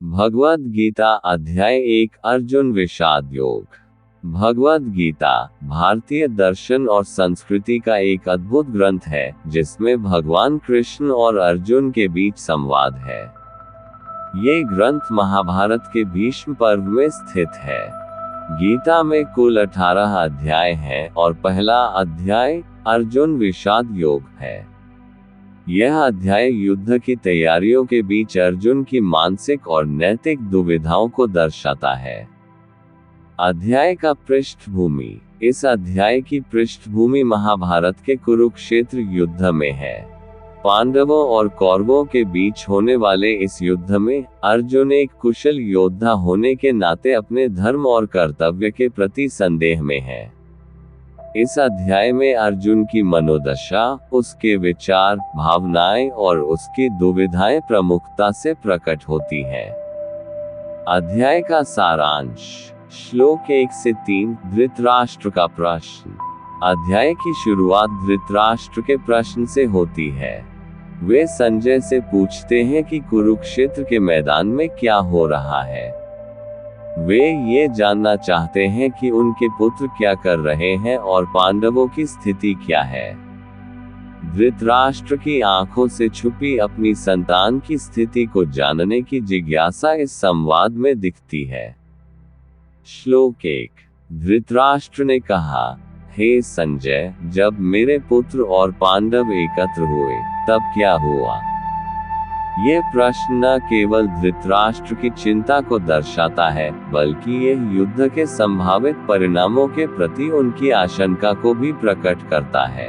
भगवद गीता अध्याय 1 अर्जुन विषाद योग। भगवद गीता भारतीय दर्शन और संस्कृति का एक अद्भुत ग्रंथ है जिसमें भगवान कृष्ण और अर्जुन के बीच संवाद है। ये ग्रंथ महाभारत के भीष्म पर्व में स्थित है। गीता में कुल 18 अध्याय हैं और पहला अध्याय अर्जुन विषाद योग है। यह अध्याय युद्ध की तैयारियों के बीच अर्जुन की मानसिक और नैतिक दुविधाओं को दर्शाता है। अध्याय का पृष्ठभूमि। इस अध्याय की पृष्ठभूमि महाभारत के कुरुक्षेत्र युद्ध में है। पांडवों और कौरवों के बीच होने वाले इस युद्ध में अर्जुन एक कुशल योद्धा होने के नाते अपने धर्म और कर्तव्य के प्रति संदेह में है। इस अध्याय में अर्जुन की मनोदशा, उसके विचार, भावनाएं और उसकी दुविधाएं प्रमुखता से प्रकट होती हैं। अध्याय का सारांश। श्लोक 1 से 3 धृतराष्ट्र का प्रश्न। अध्याय की शुरुआत धृतराष्ट्र के प्रश्न से होती है। वे संजय से पूछते हैं कि कुरुक्षेत्र के मैदान में क्या हो रहा है। वे ये जानना चाहते हैं कि उनके पुत्र क्या कर रहे हैं और पांडवों की स्थिति क्या है। धृतराष्ट्र की आंखों से छुपी अपनी संतान की स्थिति को जानने की जिज्ञासा इस संवाद में दिखती है। श्लोक 1। धृतराष्ट्र ने कहा, हे संजय, जब मेरे पुत्र और पांडव एकत्र हुए तब क्या हुआ? ये प्रश्न न केवल धृतराष्ट्र की चिंता को दर्शाता है बल्कि यह युद्ध के संभावित परिणामों के प्रति उनकी आशंका को भी प्रकट करता है।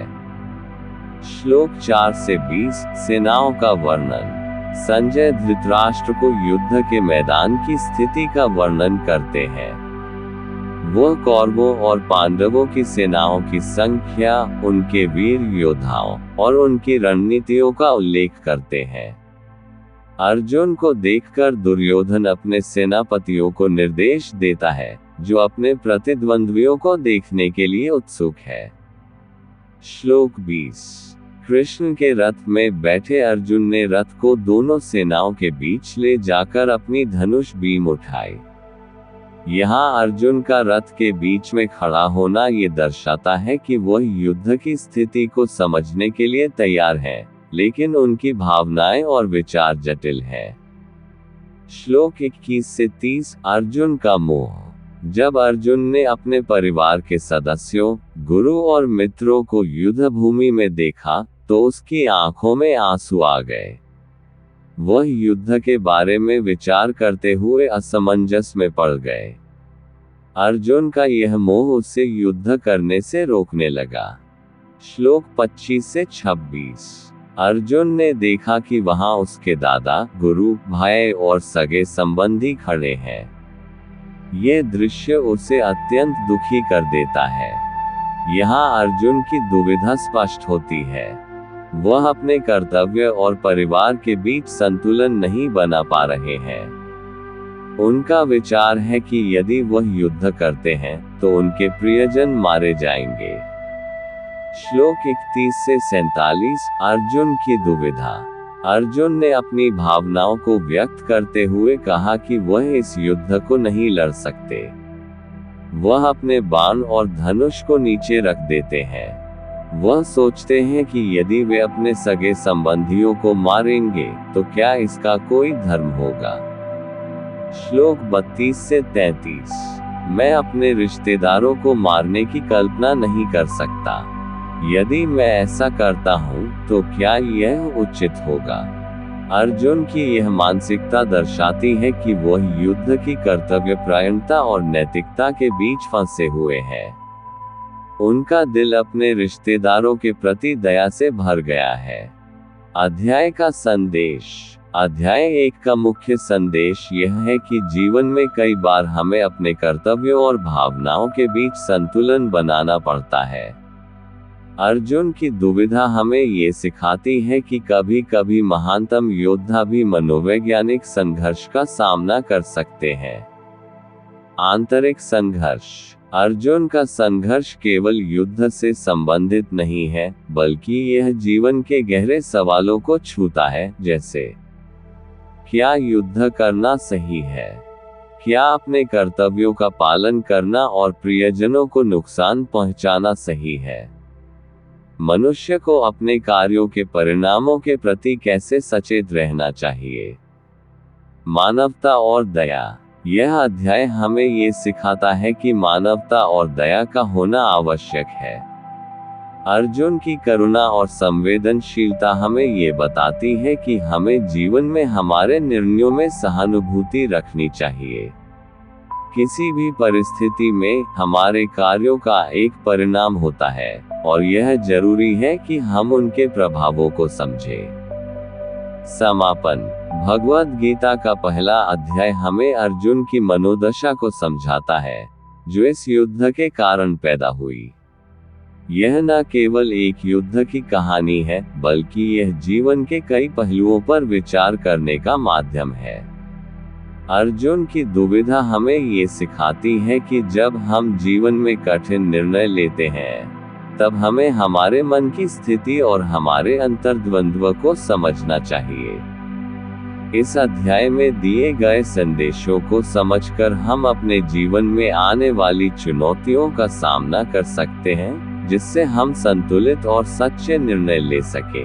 श्लोक 4 से 20 सेनाओं का वर्णन। संजय धृतराष्ट्र को युद्ध के मैदान की स्थिति का वर्णन करते हैं। वह कौरवों और पांडवों की सेनाओं की संख्या, उनके वीर योद्धाओं और उनकी रणनीतियों का उल्लेख करते हैं। अर्जुन को देखकर दुर्योधन अपने सेनापतियों को निर्देश देता है, जो अपने प्रतिद्वंद्वियों को देखने के लिए उत्सुक है। श्लोक 20। कृष्ण के रथ में बैठे अर्जुन ने रथ को दोनों सेनाओं के बीच ले जाकर अपनी धनुष बीम उठाई। यहाँ अर्जुन का रथ के बीच में खड़ा होना ये दर्शाता है कि वह युद्ध की स्थिति को समझने के लिए तैयार हैं, लेकिन उनकी भावनाएं और विचार जटिल हैं। श्लोक 21 से 30 अर्जुन का मोह। जब अर्जुन ने अपने परिवार के सदस्यों, गुरु और मित्रों को युद्ध भूमि में देखा तो उसकी आंखों में आंसू आ गए। वह युद्ध के बारे में विचार करते हुए असमंजस में पड़ गए। अर्जुन का यह मोह उसे युद्ध करने से रोकने लगा। श्लोक 25 से 26 अर्जुन ने देखा कि वहां उसके दादा, गुरु, भाई और सगे संबंधी खड़े हैं। ये दृश्य उसे अत्यंत दुखी कर देता है। यहाँ अर्जुन की दुविधा स्पष्ट होती है। वह अपने कर्तव्य और परिवार के बीच संतुलन नहीं बना पा रहे हैं। उनका विचार है कि यदि वह युद्ध करते हैं तो उनके प्रियजन मारे जाएंगे। श्लोक 31 से 47 अर्जुन की दुविधा। अर्जुन ने अपनी भावनाओं को व्यक्त करते हुए कहा कि वह इस युद्ध को नहीं लड़ सकते। वह अपने बाण और धनुष को नीचे रख देते हैं। वह सोचते हैं कि यदि वे अपने सगे संबंधियों को मारेंगे तो क्या इसका कोई धर्म होगा। श्लोक 32 से 33 मैं अपने रिश्तेदारों को मारने की कल्पना नहीं कर सकता। यदि मैं ऐसा करता हूँ तो क्या यह उचित होगा? अर्जुन की यह मानसिकता दर्शाती है कि वह युद्ध की कर्तव्यपरायणता और नैतिकता के बीच फंसे हुए हैं। उनका दिल अपने रिश्तेदारों के प्रति दया से भर गया है। अध्याय का संदेश। अध्याय 1 का मुख्य संदेश यह है कि जीवन में कई बार हमें अपने कर्तव्यों और भावनाओं के बीच संतुलन बनाना पड़ता है। अर्जुन की दुविधा हमें ये सिखाती है कि कभी कभी महानतम योद्धा भी मनोवैज्ञानिक संघर्ष का सामना कर सकते हैं। आंतरिक संघर्ष। अर्जुन का संघर्ष केवल युद्ध से संबंधित नहीं है, बल्कि यह जीवन के गहरे सवालों को छूता है, जैसे क्या युद्ध करना सही है? क्या अपने कर्तव्यों का पालन करना और प्रियजनों को नुकसान पहुंचाना सही है? मनुष्य को अपने कार्यों के परिणामों के प्रति कैसे सचेत रहना चाहिए? मानवता और दया। यह अध्याय हमें ये सिखाता है कि मानवता और दया का होना आवश्यक है। अर्जुन की करुणा और संवेदनशीलता हमें ये बताती है कि हमें जीवन में हमारे निर्णयों में सहानुभूति रखनी चाहिए। किसी भी परिस्थिति में हमारे कार्यों का एक परिणाम होता है और यह जरूरी है कि हम उनके प्रभावों को समझें। समापन। भगवद गीता का पहला अध्याय हमें अर्जुन की मनोदशा को समझाता है, जो इस युद्ध के कारण पैदा हुई। यह न केवल एक युद्ध की कहानी है, बल्कि यह जीवन के कई पहलुओं पर विचार करने का माध्यम है। अर्जुन की दुविधा हमें ये सिखाती है कि जब हम जीवन में कठिन निर्णय लेते हैं, तब हमें हमारे मन की स्थिति और हमारे अंतर्द्वंद्व को समझना चाहिए। इस अध्याय में दिए गए संदेशों को समझकर हम अपने जीवन में आने वाली चुनौतियों का सामना कर सकते हैं, जिससे हम संतुलित और सच्चे निर्णय ले सके।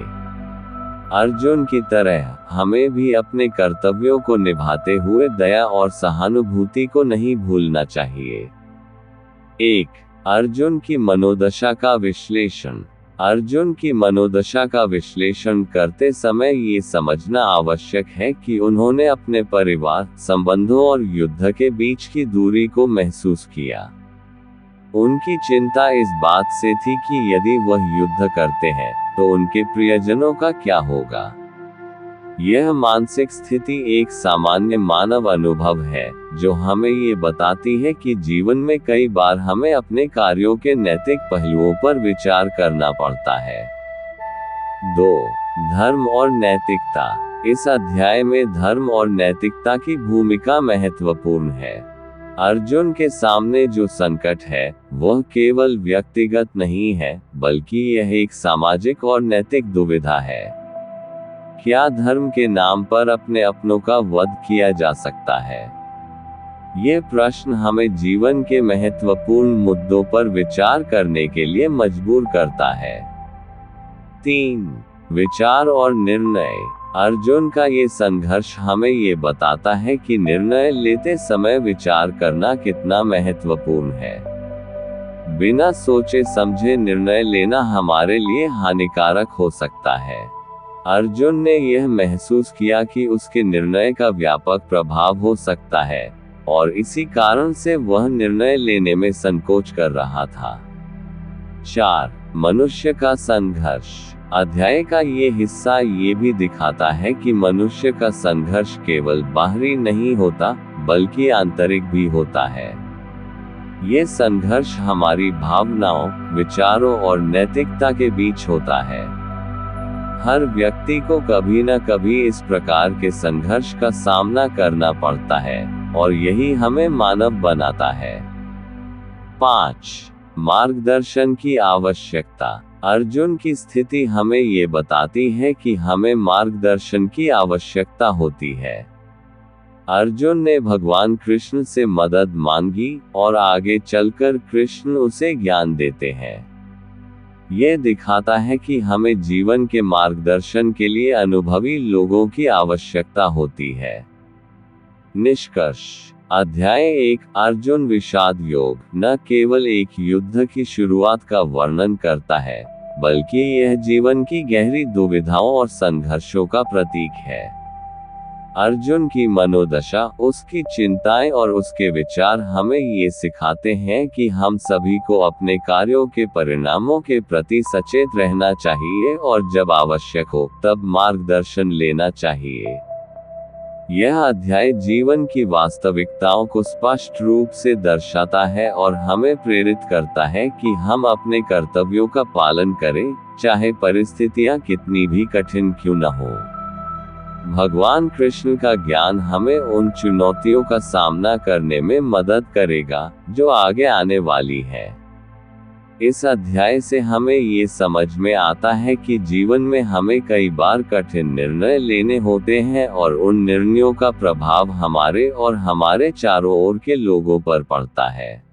अर्जुन की तरह हमें भी अपने कर्तव्यों को निभाते हुए दया और सहानुभूति को नहीं भूलना चाहिए। 1. अर्जुन की मनोदशा का विश्लेषण। अर्जुन की मनोदशा का विश्लेषण करते समय ये समझना आवश्यक है कि उन्होंने अपने परिवार, संबंधों और युद्ध के बीच की दूरी को महसूस किया। उनकी चिंता इस बात से थी कि यदि वह युद्ध करते हैं, तो उनके प्रियजनों का क्या होगा। यह मानसिक स्थिति एक सामान्य मानव अनुभव है, जो हमें ये बताती है कि जीवन में कई बार हमें अपने कार्यों के नैतिक पहलुओं पर विचार करना पड़ता है। 2. धर्म और नैतिकता। इस अध्याय में धर्म और नैतिकता की भूमिका महत्वपूर्ण है। अर्जुन के सामने जो संकट है, वह केवल व्यक्तिगत नहीं है, बल्कि यह एक सामाजिक और नैतिक दुविधा है। क्या धर्म के नाम पर अपने अपनों का वध किया जा सकता है? ये प्रश्न हमें जीवन के महत्वपूर्ण मुद्दों पर विचार करने के लिए मजबूर करता है। 3. विचार और निर्णय। अर्जुन का ये संघर्ष हमें ये बताता है कि निर्णय लेते समय विचार करना कितना महत्वपूर्ण है। बिना सोचे समझे निर्णय लेना हमारे लिए हानिकारक हो सकता है। अर्जुन ने यह महसूस किया कि उसके निर्णय का व्यापक प्रभाव हो सकता है, और इसी कारण से वह निर्णय लेने में संकोच कर रहा था। 4. मनुष्य का संघर्ष। अध्याय का ये हिस्सा ये भी दिखाता है कि मनुष्य का संघर्ष केवल बाहरी नहीं होता, बल्कि आंतरिक भी होता है। ये संघर्ष हमारी भावनाओं, विचारों और नैतिकता के बीच होता है। हर व्यक्ति को कभी न कभी इस प्रकार के संघर्ष का सामना करना पड़ता है, और यही हमें मानव बनाता है। 5. मार्गदर्शन की आवश्यकता। अर्जुन की स्थिति हमें ये बताती है कि हमें मार्गदर्शन की आवश्यकता होती है। अर्जुन ने भगवान कृष्ण से मदद मांगी, और आगे चलकर कृष्ण उसे ज्ञान देते हैं। ये दिखाता है कि हमें जीवन के मार्गदर्शन के लिए अनुभवी लोगों की आवश्यकता होती है। निष्कर्ष। अध्याय 1 अर्जुन विषाद योग न केवल एक युद्ध की शुरुआत का वर्णन करता है, बल्कि यह जीवन की गहरी दुविधाओं और संघर्षों का प्रतीक है। अर्जुन की मनोदशा, उसकी चिंताएं और उसके विचार हमें ये सिखाते हैं कि हम सभी को अपने कार्यों के परिणामों के प्रति सचेत रहना चाहिए और जब आवश्यक हो तब मार्गदर्शन लेना चाहिए। यह अध्याय जीवन की वास्तविकताओं को स्पष्ट रूप से दर्शाता है और हमें प्रेरित करता है कि हम अपने कर्तव्यों का पालन करें, चाहे परिस्थितियां कितनी भी कठिन क्यों न हो। भगवान कृष्ण का ज्ञान हमें उन चुनौतियों का सामना करने में मदद करेगा, जो आगे आने वाली है। इस अध्याय से हमें ये समझ में आता है कि जीवन में हमें कई बार कठिन निर्णय लेने होते हैं और उन निर्णयों का प्रभाव हमारे और हमारे चारों ओर के लोगों पर पड़ता है।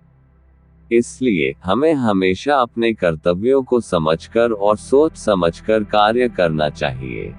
इसलिए हमें हमेशा अपने कर्तव्यों को समझकर और सोच समझकर कार्य करना चाहिए।